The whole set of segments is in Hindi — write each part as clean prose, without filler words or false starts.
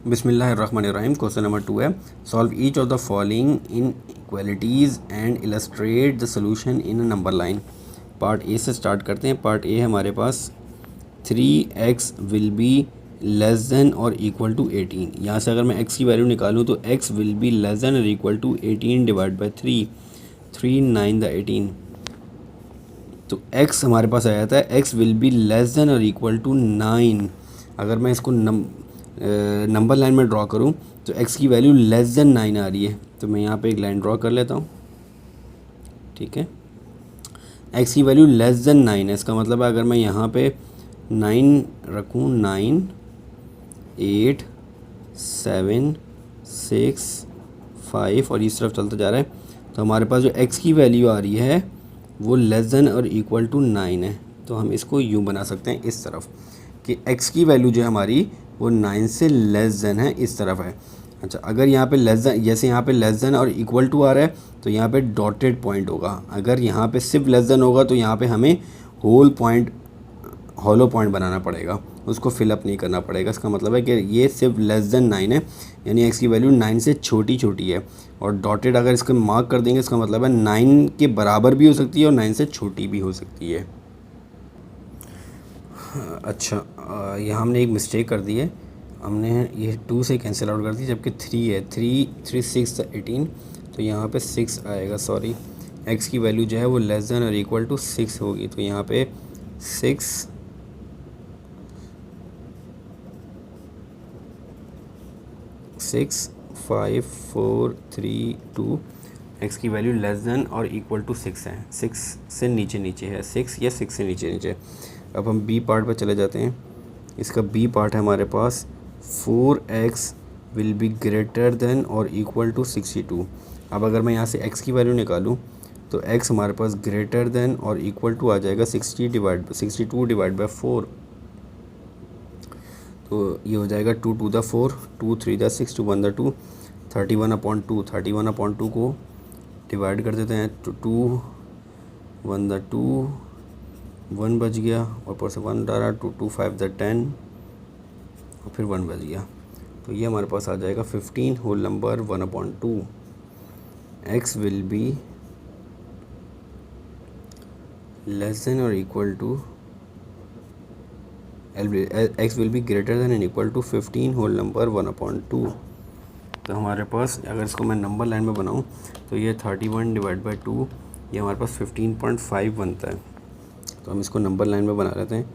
बिस्मिल्लाहिर्रहमानिर्रहीम। क्वेश्चन नंबर 2 है, solve each of the following in equalities and illustrate the solution in a number line. Part A से स्टार्ट करते हैं। पार्ट ए हमारे पास 3x will be less than और इक्वल टू 18। यहाँ से अगर मैं x की वैल्यू निकालूँ तो x will be less than और इक्वल टू 18 डिवाइड बाई 3, 3 9 द 18। तो x हमारे पास आ जाता है x will be less than और इक्वल टू 9। अगर मैं इसको नंबर लाइन में ड्रॉ करूं तो x की वैल्यू लेस देन 9 आ रही है, तो मैं यहाँ पे एक लाइन ड्रॉ कर लेता हूँ। ठीक है, x की वैल्यू लेस देन 9 है, इसका मतलब है अगर मैं यहाँ पे 9 रखूँ, 9 8 7 6 5 और इस तरफ चलता जा रहा है, तो हमारे पास जो x की वैल्यू आ रही है वो लेस देन और इक्वल टू 9 है। तो हम इसको यूँ बना सकते हैं इस तरफ कि x की वैल्यू जो है हमारी वो 9 से लेस देन है, इस तरफ है। अच्छा, अगर यहाँ पे लेस देन, जैसे यहाँ पे लेस देन और इक्वल टू आ रहा है तो यहाँ पे डॉटेड पॉइंट होगा। अगर यहाँ पे सिर्फ लेस देन होगा तो यहाँ पे हमें हॉलो पॉइंट बनाना पड़ेगा, उसको फिलअप नहीं करना पड़ेगा। इसका मतलब है कि ये सिर्फ लेस देन 9 है, यानी x की वैल्यू 9 से छोटी छोटी है। और डॉटेड अगर इसको मार्क कर देंगे, इसका मतलब है 9 के बराबर भी हो सकती है और 9 से छोटी भी हो सकती है। अच्छा, यहाँ हमने एक मिस्टेक कर दी है, हमने ये 2 से कैंसिल आउट कर दी, जबकि 3 है। 3 6 18, तो यहाँ पे 6 आएगा। सॉरी, x की वैल्यू जो है वो लेस देन और इक्वल टू 6 होगी, तो यहाँ पे 6 6 5 4 3 2, x की वैल्यू लेस देन और इक्वल टू 6 है। 6 से नीचे नीचे है, 6 या 6 से नीचे नीचे। अब हम बी पार्ट पर चले जाते हैं। इसका बी पार्ट है हमारे पास 4x will be greater then और इक्वल टू 62। अब अगर मैं यहाँ से x की वैल्यू निकालूँ तो x हमारे पास ग्रेटर देन और इक्वल टू आ जाएगा 62 डिवाइड बाई 4। तो ये हो जाएगा 2 2 द 4, 2 3 द 6, 2 1 द 2, 31/2। 31/2 को डिवाइड कर देते हैं, तो 2 1 द 2, 1 बच गया, और ऊपर से 1 डाला, 2 2 5 द 10 और फिर 1 बच गया। तो ये हमारे पास आ जाएगा 15 whole number 1/2। x will be less than और equal to x will be greater than and equal to 15 whole number 1/2। तो हमारे पास अगर इसको मैं नंबर लाइन में बनाऊं तो ये 31 डिवाइड बाई 2, ये हमारे पास 15.5 बनता है। तो हम इसको नंबर लाइन में बना लेते हैं,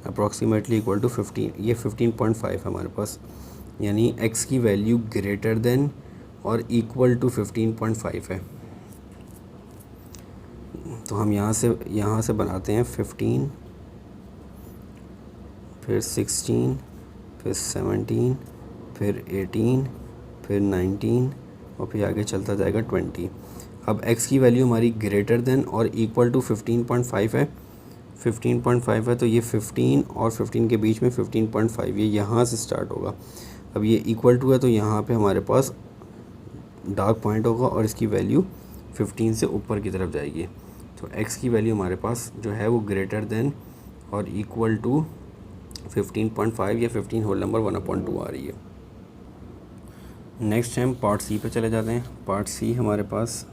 अप्रॉक्सीमेटली इक्वल टू 15, ये 15.5 है हमारे पास, यानी x की वैल्यू ग्रेटर देन और इक्वल टू 15.5 है। तो हम यहाँ से बनाते हैं 15, फिर 16, फिर 17, फिर 18, फिर 19 और फिर आगे चलता जाएगा 20। अब x की वैल्यू हमारी ग्रेटर देन और इक्वल टू 15.5 है। 15.5 है तो ये 15 और 15 के बीच में 15.5, ये यहाँ से स्टार्ट होगा। अब ये इक्वल टू है तो यहाँ पे हमारे पास डार्क पॉइंट होगा और इसकी वैल्यू 15 से ऊपर की तरफ जाएगी। तो x की वैल्यू हमारे पास जो है वो ग्रेटर देन और इक्वल टू 15.5 या 15 होल नंबर 1/2 आ रही है। नेक्स्ट टाइम पार्ट सी पे चले जाते हैं। पार्ट सी हमारे पास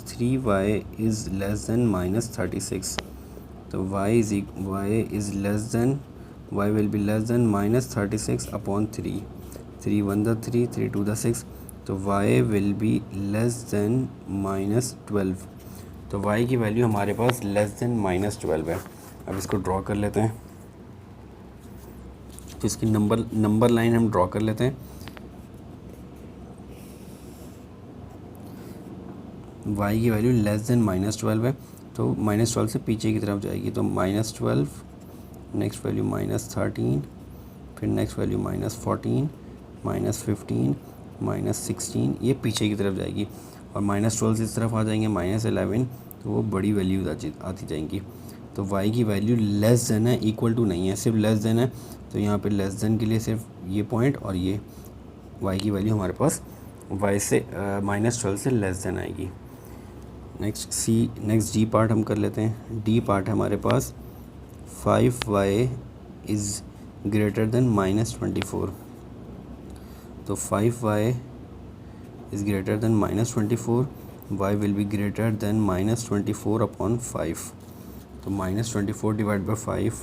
3y इज़ लेस देन -36। तो y will be less then -36/3, 3 1 the 3, 3 2 the 6, तो y will be less then -12। तो y की वैल्यू हमारे पास लेस देन -12 है। अब इसको ड्रॉ कर लेते हैं, तो इसकी नंबर लाइन हम ड्रॉ कर लेते हैं। y की वैल्यू लेस देन -12 है, तो -12 से पीछे की तरफ जाएगी, तो -12, नेक्स्ट वैल्यू -13, फिर नेक्स्ट वैल्यू -14, -15, -16, ये पीछे की तरफ जाएगी। और -12 से इस तरफ आ जाएंगे -11, तो वो बड़ी वैल्यूज आती जाएंगी। तो y की वैल्यू लेस देन है, इक्वल टू नहीं है, सिर्फ लेस देन है। तो यहाँ पे लेस देन के लिए सिर्फ ये पॉइंट और ये y की वैल्यू हमारे पास y से -12 से लेस देन आएगी। नेक्स्ट डी पार्ट हम कर लेते हैं। डी पार्ट हमारे पास 5y इज़ ग्रेटर देन -24, तो 5y is greater than -24, y will be greater than -24 upon 5, तो -24 डिवाइड बाई 5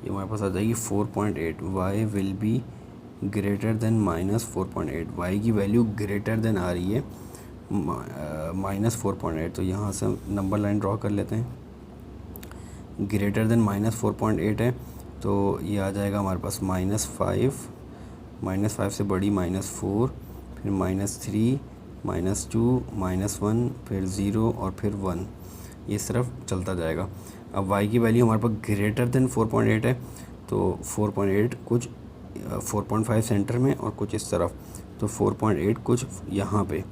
ये हमारे पास आ जाएगी 4.8। y will be greater then -4.8, y की वैल्यू ग्रेटर देन आ रही है -4.8, तो यहाँ से नंबर लाइन ड्रॉ कर लेते हैं। ग्रेटर देन -4.8 है तो ये आ जाएगा हमारे पास -5, -5 से बड़ी -4, फिर -3, -2, -1, फिर 0 और फिर 1, ये सिर्फ चलता जाएगा। अब y की वैल्यू हमारे पास ग्रेटर देन 4.8 है, तो 4.8 कुछ 4.5 सेंटर में और कुछ इस तरफ, तो 4.8 कुछ यहाँ पे,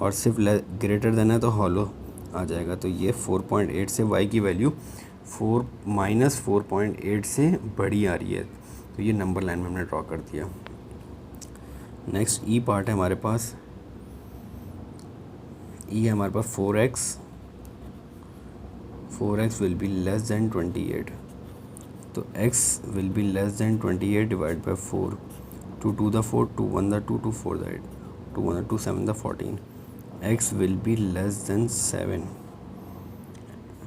और सिर्फ ग्रेटर देन है तो हॉलो आ जाएगा। तो ये 4.8 से y की वैल्यू -4.8 से बड़ी आ रही है, तो ये नंबर लाइन में हमने ड्रॉ कर दिया। नेक्स्ट ई पार्ट है हमारे पास। ई है हमारे पास 4x will be less than 28, तो x will be less than 28 divide by 4, 2 2 the 4, 2 1 the 2, 2 4 the 8, 2 1 the 2 7 the 14, x will be less than 7,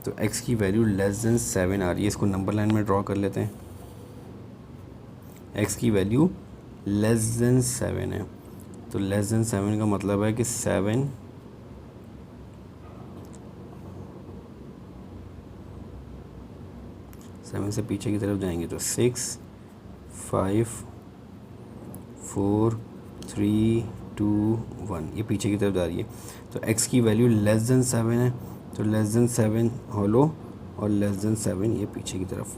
तो x की वैल्यू लेस देन 7 आ रही है। इसको नंबर लाइन में ड्रॉ कर लेते हैं। x की वैल्यू लेस देन 7 है, तो लेस देन 7 का मतलब है कि 7 से पीछे की तरफ जाएंगे तो 6 5 4 3 2 1, ये पीछे की तरफ जा रही है। तो x की वैल्यू लेस देन 7 है, तो लेस देन 7 हॉलो और लेस देन 7 ये पीछे की तरफ,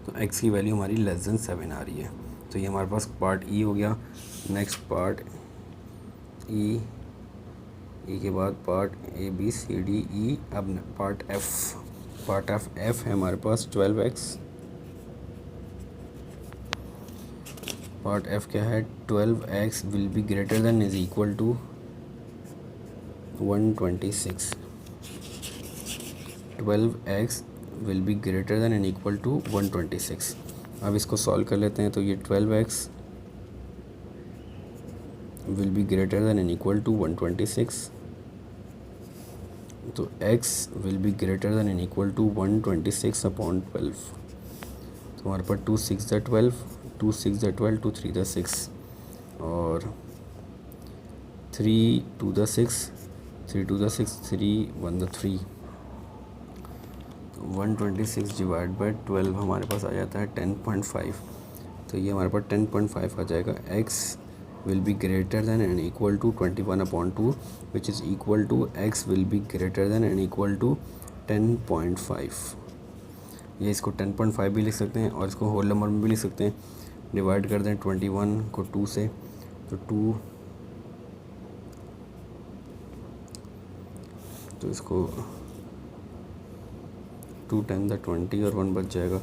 तो x की वैल्यू हमारी लेस देन 7 आ रही है। तो ये हमारे पास पार्ट ई हो गया। नेक्स्ट पार्ट ई के बाद part A B C D E. अब पार्ट एफ है हमारे पास 12x। पार्ट एफ क्या है, 12x will be greater than is equal to 126, 12x will be greater than and equal to 126। अब इसको सॉल्व कर लेते हैं, तो ये 12x will be greater than and equal to 126, तो x will be greater than and equal to 126 upon 12, तो हमारे पास 2 6 द 12, 2 6 द 12, 2 3 द 6 और 3 2 the 6, 3 2 the 6, 3 1 the 3, 126 divide by 12 हमारे पास आ जाता है 10.5, तो ये हमारे पास 10.5 आ जाएगा। x will be greater than and equal to 21 upon 2 which is equal to x will be greater than and equal to 10.5। ये इसको 10.5 भी लिख सकते हैं और इसको होल नंबर में भी लिख सकते हैं। डिवाइड कर दें 21 को 2 से, तो 2, तो इसको 2 10 द 20 और 1 बच जाएगा।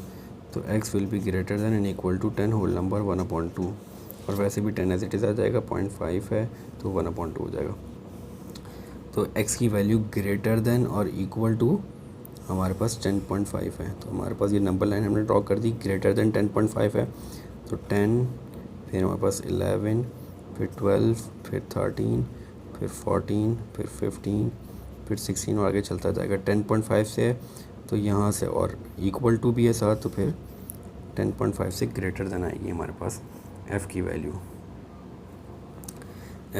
तो x will be greater than and equal to 10 whole number 1/2, और वैसे भी 10 एज इट इज़ आ जाएगा, 0.5 है तो 1/2 हो जाएगा। तो x की वैल्यू ग्रेटर देन और इक्वल टू हमारे पास 10.5 है, तो हमारे पास ये नंबर लाइन हमने ड्रॉ कर दी। ग्रेटर देन 10.5 है तो 10, फिर हमारे पास 11, फिर 12, फिर 13, फिर 14, फिर 15, फिर 16 और आगे चलता जाएगा। 10.5 से है तो यहाँ से और इक्वल टू भी है साथ, तो फिर 10.5 से ग्रेटर देन आएगी हमारे पास f की वैल्यू।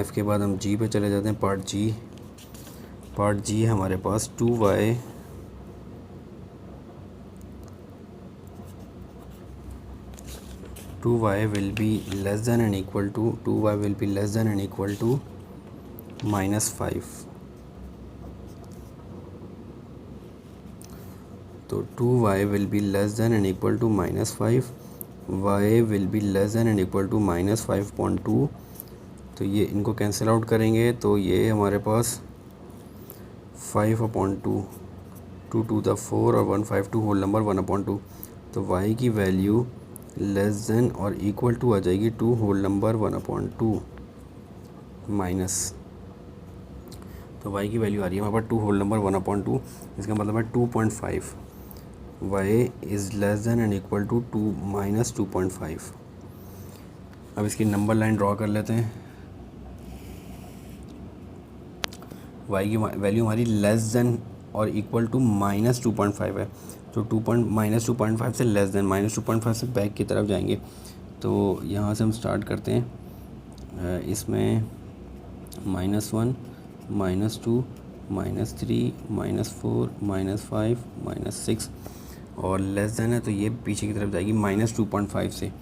f के बाद हम g पे चले जाते हैं। पार्ट g हमारे पास 2y will be less than and equal to -5, तो 2y will be less than and equal to -5, y will be less than and equal to -5.2, तो ये इनको कैंसिल आउट करेंगे तो ये हमारे पास 5/2, 2 2 द 4 और 152 होल नंबर 1/2, तो y की वैल्यू लेस देन और इक्वल टू आ जाएगी 2 होल नंबर 1/2 माइनस तो y की वैल्यू आ रही है हमारे पास 2 होल नंबर 1/2, इसका मतलब है 2.5। y is less than and equal to 2 minus 2.5। अब इसकी नंबर लाइन ड्रॉ कर लेते हैं। y की वैल्यू हमारी लेस देन और इक्वल टू माइनस 2.5 है, तो माइनस 2.5 से लेस देन, माइनस 2.5 से बैक की तरफ जाएंगे। तो यहाँ से हम स्टार्ट करते हैं। इसमें -1, -2, -3, -4, -5, -6 और लेस देन है तो ये पीछे की तरफ जाएगी -2.5 से।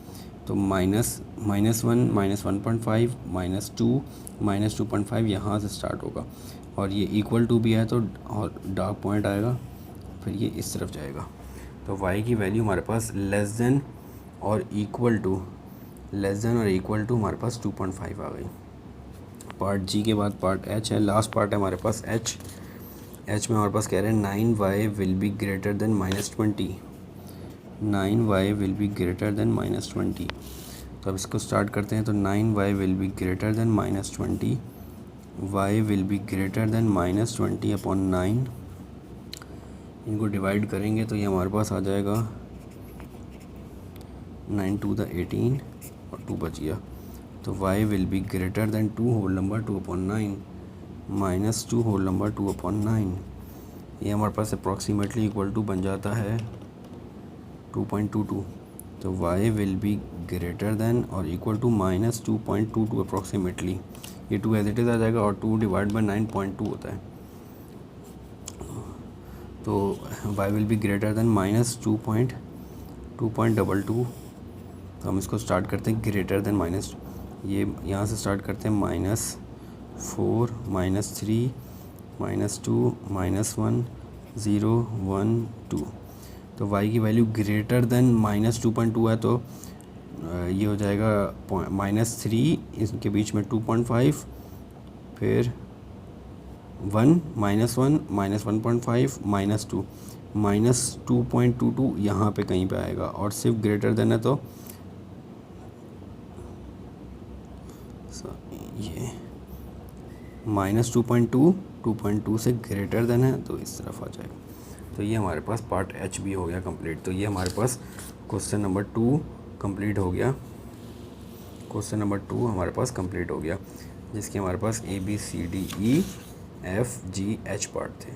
तो -1, -1.5, -2, -2.5 यहाँ से स्टार्ट होगा और ये इक्वल टू भी है तो और डार्क पॉइंट आएगा, फिर ये इस तरफ जाएगा। तो y की वैल्यू हमारे पास लेस देन और इक्वल टू हमारे पास 2.5 आ गई। पार्ट जी के बाद पार्ट एच है, लास्ट पार्ट है हमारे पास एच में हमारे पास कह रहे हैं 9y will be greater then -20। 9y will be greater then -20। तो अब इसको स्टार्ट करते हैं। तो 9y will be greater then -20, y will be greater then -20/9। इनको डिवाइड करेंगे तो ये हमारे पास आ जाएगा 9 × 18 और 2 बच गया। तो y will be greater than 2 whole number 2/9 minus 2 whole number 2/9। ये हमारे पास अप्रॉक्सीमेटली इक्वल टू बन जाता है 2.22। तो y will be greater then और इक्वल टू -2.22 अप्रॉक्सीमेटली। ये 2 एज इट इज़ आ जाएगा और 2 डिवाइड बाई 9.2 होता है। तो y will be greater then -2.22। तो हम इसको स्टार्ट करते हैं ग्रेटर देन माइनस, ये यहाँ से स्टार्ट करते हैं -4, -3, -2, -1, 0, 1, 2। तो y की वैल्यू ग्रेटर देन -2.2 है तो ये हो जाएगा -3, इसके बीच में 2.5, फिर 1, -1, -1.5, -2, -2.22 यहाँ पे कहीं पे आएगा। और सिर्फ ग्रेटर देन है तो ये -2.2 से ग्रेटर देन है तो इस तरफ आ जाएगा। तो ये हमारे पास पार्ट एच भी हो गया कंप्लीट। तो ये हमारे पास क्वेश्चन नंबर 2 कंप्लीट हो गया। क्वेश्चन नंबर 2 हमारे पास कंप्लीट हो गया, जिसके हमारे पास ABCDEFGH पार्ट थे।